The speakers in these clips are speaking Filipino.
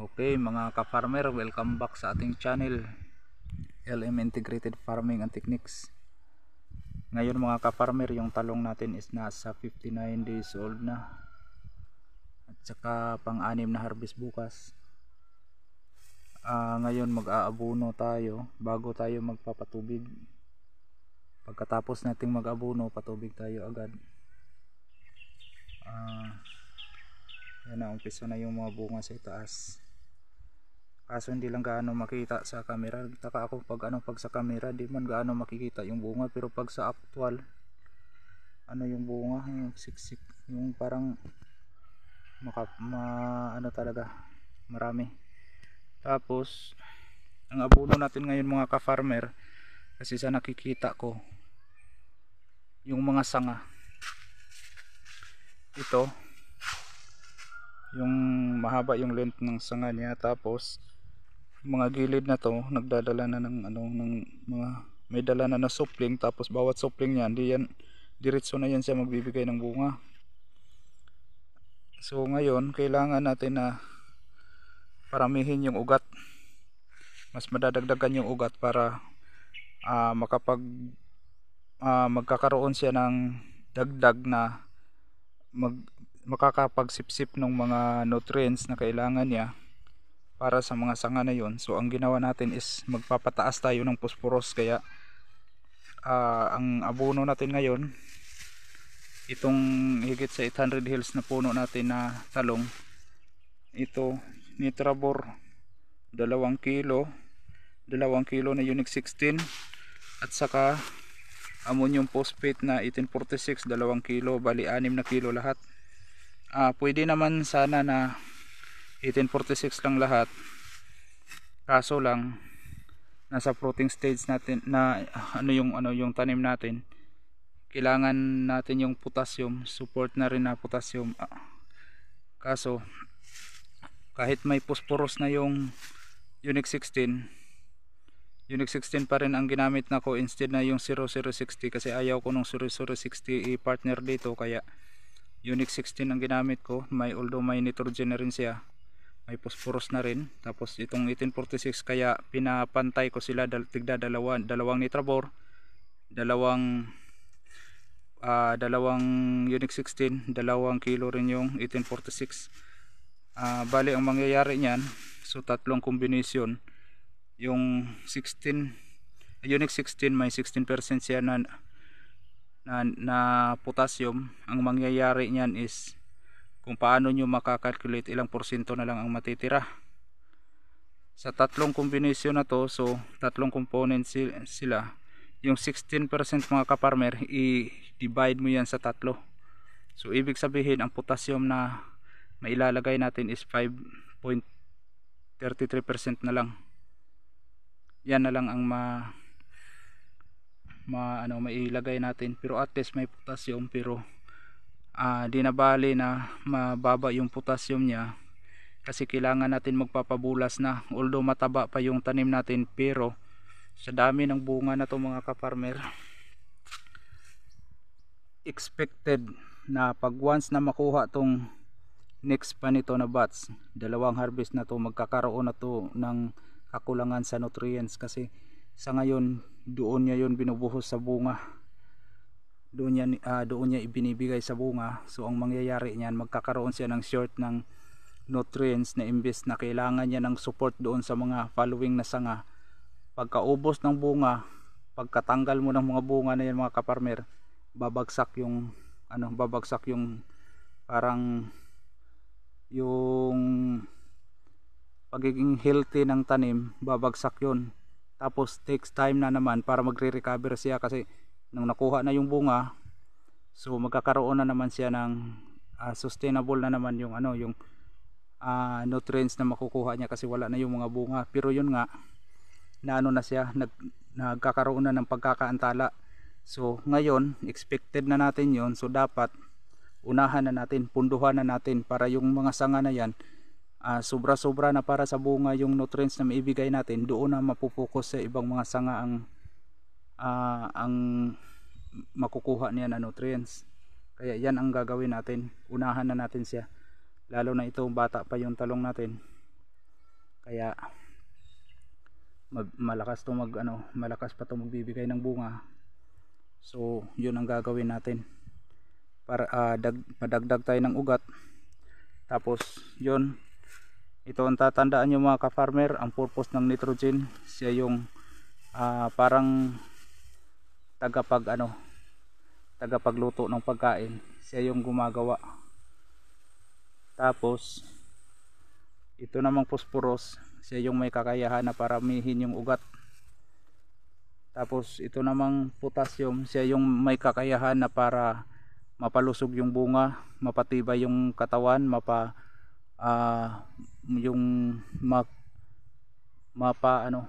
Okay mga ka-farmer, welcome back sa ating channel LM Integrated Farming and Techniques. Ngayon mga ka-farmer, yung talong natin is nasa 59 days old na at saka pang-anim na harvest bukas. Ngayon mag-aabono tayo bago tayo magpapatubig. Pagkatapos nating mag-abono, patubig tayo agad. Yan na, umpisa na yung mga bunga sa itaas. Kaso hindi lang gaano makita sa camera. Taka ako pag sa camera di man gaano makikita yung bunga, pero pag sa actual yung bunga, yung siksik, yung parang talaga marami. Tapos ang abono natin ngayon mga ka-farmer, kasi sa nakikita ko yung mga sanga, ito yung mahaba yung length ng sanga niya, tapos mga gilid na to nagdadala na ng mga may dala na supling, tapos bawat supling niyan diretso na yan siya magbibigay ng bunga. So ngayon kailangan natin na paramihin yung ugat, mas madadagdagan yung ugat para magkakaroon siya ng dagdag na makakapagsipsip ng mga nutrients na kailangan niya para sa mga sanga na yun. So ang ginawa natin is magpapataas tayo ng phosphorus, kaya ang abono natin ngayon, itong higit sa 800 hills na puno natin na talong, ito Nitrabor 2 kilo na Unique 16, at saka ammonium phosphate na 1846 2 kilo, bali 6 na kilo lahat. Pwede naman sana na 1846 lang lahat, kaso lang nasa fruiting stage natin na yung tanim natin, kailangan natin yung potassium, support na rin na potassium. Kaso kahit may phosphorus na yung Unique 16 pa rin ang ginamit na ko instead na yung 0060, kasi ayaw ko nung 0060 i-partner dito, kaya Unique 16 ang ginamit ko. Although may nitrogen na rin siya, may phosphorus na rin. Tapos itong 1846, kaya pinapantay ko sila, tigda dalawang Nitrabor, dalawang Unique 16, 2 kilo rin yung 1846. Bali ang mangyayari niyan, so tatlong combination, yung Unique 16 may 16% siya na potassium. Ang mangyayari niyan is, kung paano nyo makakalculate ilang porsyento na lang ang matitira sa tatlong combination na to. So tatlong components sila, yung 16% mga ka-farmer, i-divide mo yan sa tatlo. So ibig sabihin ang potassium na mailalagay natin is 5.33% na lang. Yan na lang ang mailagay natin, pero at least may potassium. Pero di na bali na mababa yung potassium niya, kasi kailangan natin magpapabulas na. Although mataba pa yung tanim natin, pero sa dami ng bunga na to mga ka-farmer, expected na pag once na makuha tong next pa nito na batch, dalawang harvest na to, magkakaroon na to ng kakulangan sa nutrients. Kasi sa ngayon doon niya yun binubuhos sa bunga, doon niya ibinibigay sa bunga. So ang mangyayari niyan, magkakaroon siya ng short ng nutrients, na imbes na kailangan niya ng support doon sa mga following na sanga, pagkaubos ng bunga, pagkatanggal mo ng mga bunga na yan mga ka-farmer, babagsak yung parang yung pagiging healthy ng tanim, babagsak yun. Tapos takes time na naman para magre-recover siya, kasi nung nakuha na yung bunga, so magkakaroon na naman siya ng sustainable na naman yung nutrients na makukuha niya, kasi wala na yung mga bunga. Pero yun nga, na siya, nagkakaroon na ng pagkakaantala. So ngayon expected na natin yon, so dapat unahan na natin, punduhan na natin, para yung mga sanga na yan, sobra-sobra na para sa bunga yung nutrients na maibigay natin. Doon na mapupokus sa ibang mga sanga ang makukuha niya na nutrients. Kaya yan ang gagawin natin, unahan na natin siya, lalo na ito bata pa yung talong natin. Kaya malakas to malakas pa to magbibigay ng bunga. So yun ang gagawin natin para madagdag tayo ng ugat. Tapos yun, ito ang tatandaan nyo mga ka-farmer, ang purpose ng nitrogen, siya yung parang tagapagluto ng pagkain, siya yung gumagawa. Tapos ito namang phosphorus, siya yung may kakayahan na paramihin yung ugat. Tapos ito namang potassium, siya yung may kakayahan na para mapalusog yung bunga, mapatibay yung katawan,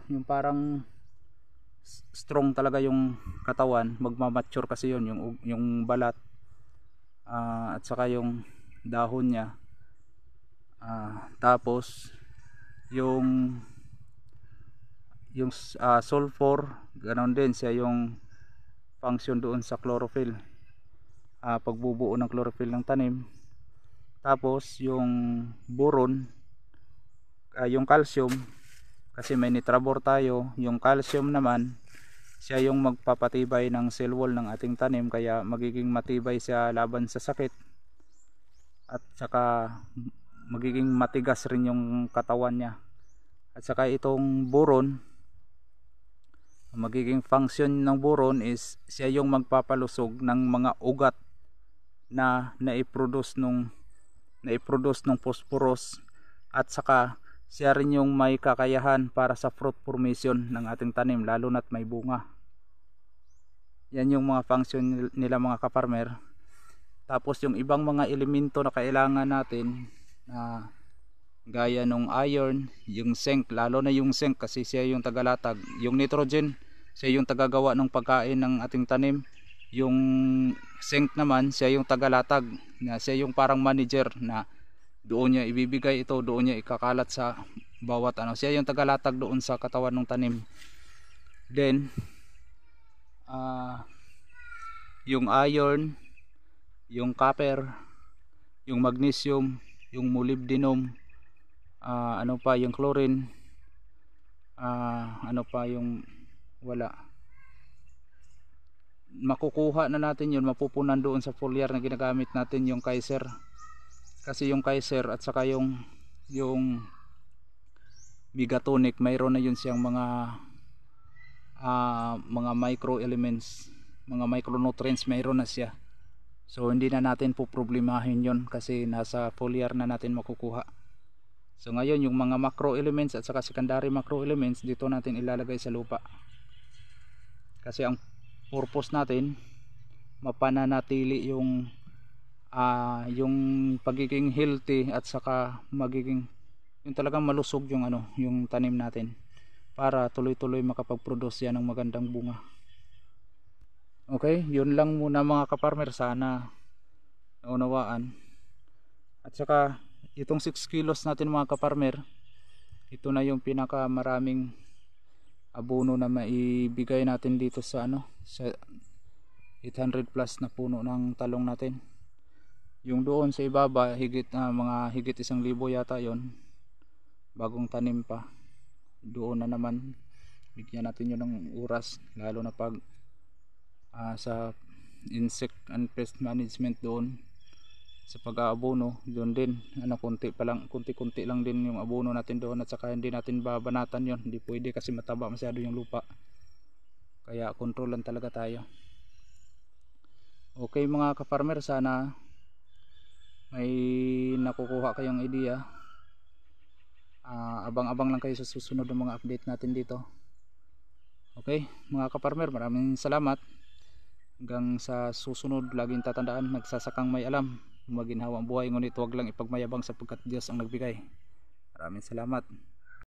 yung parang strong talaga yung katawan, magmamature kasi yun, yung balat, at saka yung dahon niya. Tapos yung sulfur, ganoon din siya yung function doon sa chlorophyll, pagbubuo ng chlorophyll ng tanim. Tapos yung boron, yung calcium, kasi may nitrabor tayo. Yung calcium naman, siya yung magpapatibay ng cell wall ng ating tanim, kaya magiging matibay siya laban sa sakit, at saka magiging matigas rin yung katawan niya. At saka itong boron, magiging function ng boron is siya yung magpapalusog ng mga ugat na naiproduce nung phosphorus, at saka siya rin yung may kakayahan para sa fruit formation ng ating tanim, lalo na't may bunga. Yan yung mga function nila mga ka-farmer. Tapos yung ibang mga elemento na kailangan natin, na gaya nung iron, yung zinc, lalo na yung zinc kasi siya yung tagalatag. Yung nitrogen, siya yung tagagawa ng pagkain ng ating tanim. Yung zinc naman, siya yung tagalatag, na siya yung parang manager, na doon niya ibibigay ito, doon niya ikakalat sa bawat siya yung tagalatag doon sa katawan ng tanim. Then yung iron, yung copper, yung magnesium, yung molybdenum, yung chlorine, yung makukuha na natin yun, mapupunan doon sa foliar na ginagamit natin, yung Kaiser. Kasi yung Kaiser at saka yung Megatonic, mayroon na yun siyang mga micro elements, mga micronutrients, mayroon na siya. So hindi na natin po problemahin yun kasi nasa foliar na natin makukuha. So ngayon yung mga macro elements at saka secondary macro elements, dito natin ilalagay sa lupa. Kasi ang purpose natin, mapananatili yung pagiging healthy, at saka magiging yung talagang malusog yung tanim natin, para tuloy-tuloy makapag-produce yan ng magandang bunga. Okay, yun lang muna mga ka-farmer, sana naunawaan. At saka itong 6 kilos natin mga ka-farmer, ito na yung pinaka maraming abono na maibigay natin dito sa sa 800 plus na puno ng talong natin. Yung doon sa ibaba, higit 1,000 yata yon, bagong tanim pa. Doon na naman bigyan natin yun ng oras, lalo na pag sa insect and pest management, doon sa pag-aabono, doon din kunti-kunti lang din yung abono natin doon. At saka hindi natin babanatan yon, hindi pwede kasi mataba masyado yung lupa, kaya kontrolan talaga tayo. Okay mga ka-farmer, sana may nakukuha kayong idea. Abang-abang lang kayo sa susunod ng mga update natin dito. Okay mga ka-farmer, maraming salamat. Hanggang sa susunod, laging tatandaan, nagsasakang may alam, maginhawa ang buhay, ngunit huwag lang ipagmayabang sapagkat Diyos ang nagbigay. Maraming salamat.